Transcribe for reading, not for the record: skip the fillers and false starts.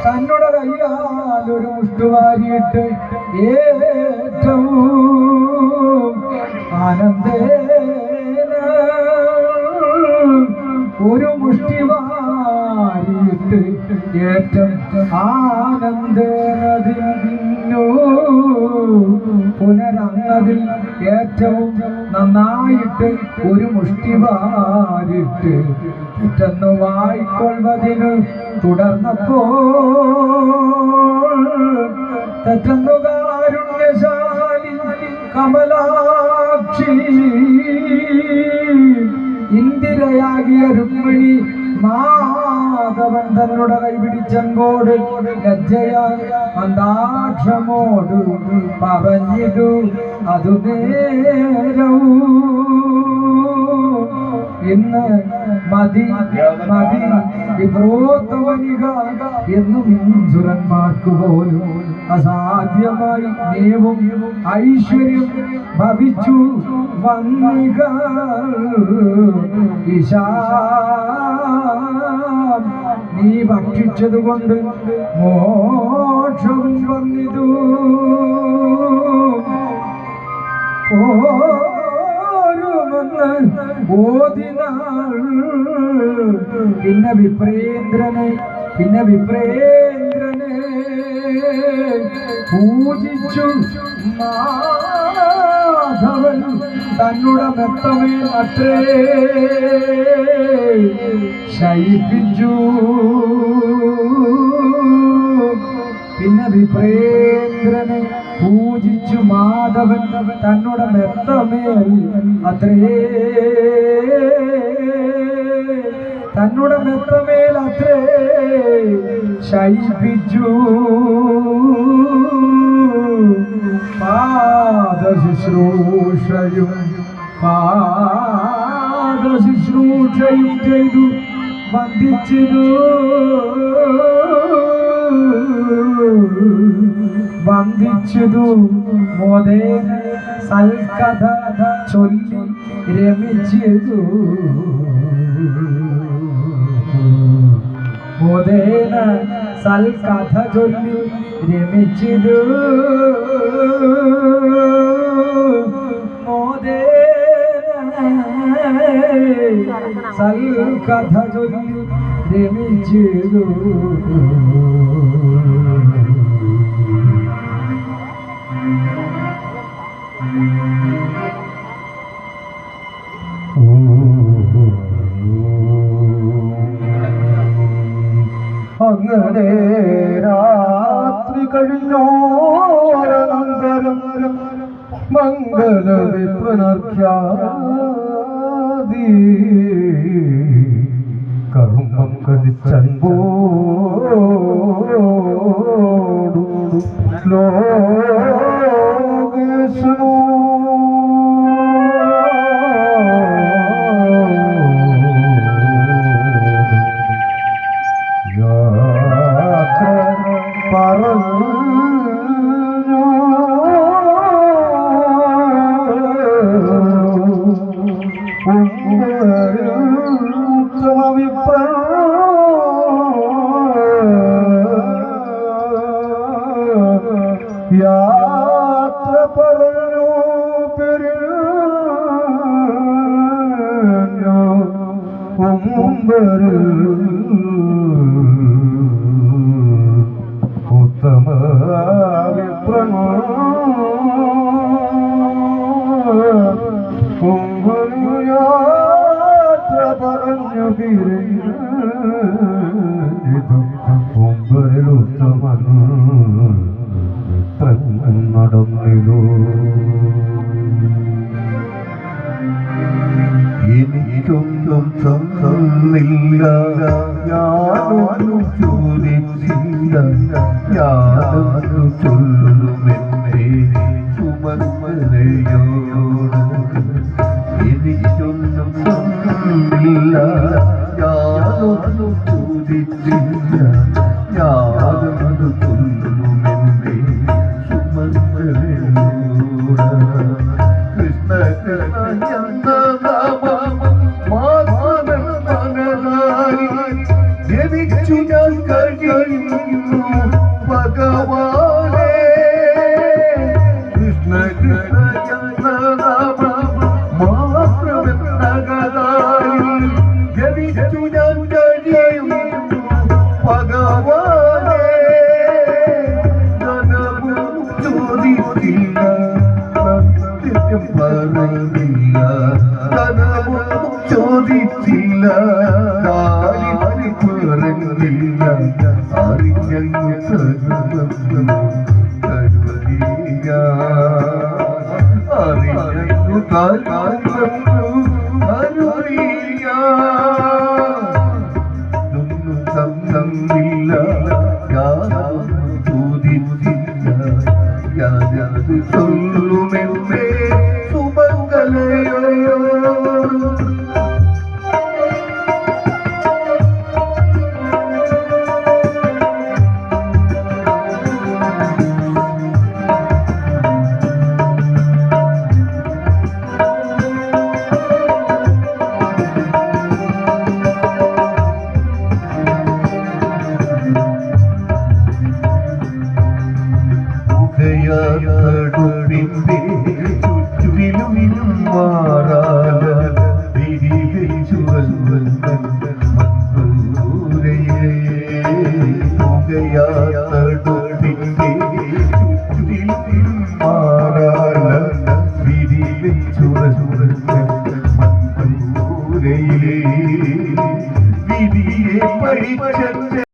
തന്നോട് കയ്യാലൊരു മുഷ്ടുവാരിയിട്ട് ഏറ്റവും ആനന്ദേന ഒരു മുഷ്ടിവാരിയിട്ട് ഏറ്റവും ആനന്ദേനതിന്നു പുനരങ്ങതിൽ ഏറ്റവും നന്നായിട്ട് ഒരു മുഷ്ടിവാരിട്ട് തെറ്റെന്നു വായിക്കൊള്ളുവതിന് തുടർന്നപ്പോൾ തെറ്റെന്നു കാരുണ്യശാലി കമലാക്ഷി ഇന്ദിരയാകിയ രുക്മിണി മാധവൻ തന്നോട് കൈപിടിച്ചങ്കോട് ലജ്ജയായി മന്ദാക്ഷമോട് പറഞ്ഞിതു അതു നേരവും ഇന്ന് മതി മതി വിപ്രോത്തവനിക എന്നും സുരന്മാർക്ക് പോലും അസാധ്യമായി ദേവും ഐശ്വര്യം ഭവിച്ചു വന്നിക ഈശാ നീ ഭക്ഷിച്ചതുകൊണ്ട് മോക്ഷവും വന്നിതു ഓതിനാൾ പിന്നെ വിപ്രേന്ദ്രനെ പൂജിച്ചു മാധവൻ തന്നുടെ മെത്തമേൽ അത്രേ ശയിപ്പിച്ചു പിന്നെ വിപ്രേന്ദ്രനെ പൂജിച്ചു മാധവൻ തന്നുടെ മെത്തമേൽ അത്രേ തന്നുടെ മെത്തമേൽ അത്രേ ശയിപ്പിച്ചു പാദശുശ്രൂഷയും ചെയ്തു വന്ദിച്ചതു മോദേന സൽക്കഥ ചൊല്ലി രമിച്ചതു മോദേന സൽക്കഥ ചൊല്ലി രമിച്ചതു മോദേന സൽക്കഥ ചൊല്ലി രമിച്ചതു അങ്ങനെ രാത്രി കഴിഞ്ഞോരനന്തരം മംഗളവിപ്രനർഖ്യാദി കർമ്മം കടിച്ചൻപോടു ശ്ലോകേശനോ യാത്ര പറഞ്ഞു ഉത്തമ വിപ്രണോ യാത്ര പറഞ്ഞു മുമ്പരിൽ ഉത്തമൻ നടന്നിതു എനിക്കൊന്നും തന്നില്ല ഞാനൊന്നും ചോദിച്ചില്ല ഞാനൊന്നു ചൊല്ലുമെന്നേ സുമനയോട് എനിക്കൊന്നും തന്നില്ല ഞാനൊന്നും ചോദിച്ചില്ല ഞാനൊന്നു ചൊല്ലുമെന്നേ സുമനയോട് കൃഷ്ണ കൃഷ്ണ ജനിച്ചു ഞാൻ കഴിയുന്നു ഞാൻ കഴിയുന്നു ഭഗവാനേ ധനവും ചോദിച്ചില്ല സത്യം പറഞ്ഞില്ല ധനവും ചോദിച്ചില്ല കാര്യം പറഞ്ഞില്ല അറിഞ്ഞു കരുതിയ അറിഞ്ഞു ഒന്നും തന്നില്ല യാതൊന്നും ചോദിച്ചില്ല യാത് ചൊല്ലുമെന്നേ സുമംഗലയോ ടുപ്പിന്റെ ചുറ്റിലും മാറാല തിരികെ ചുവന്നുരയെ ടുപ്പിന്റെ ചുറ്റിലും മാറാല തിരികെ ചുവന്നുരയിലെ വിധിയെ പഠിച്ച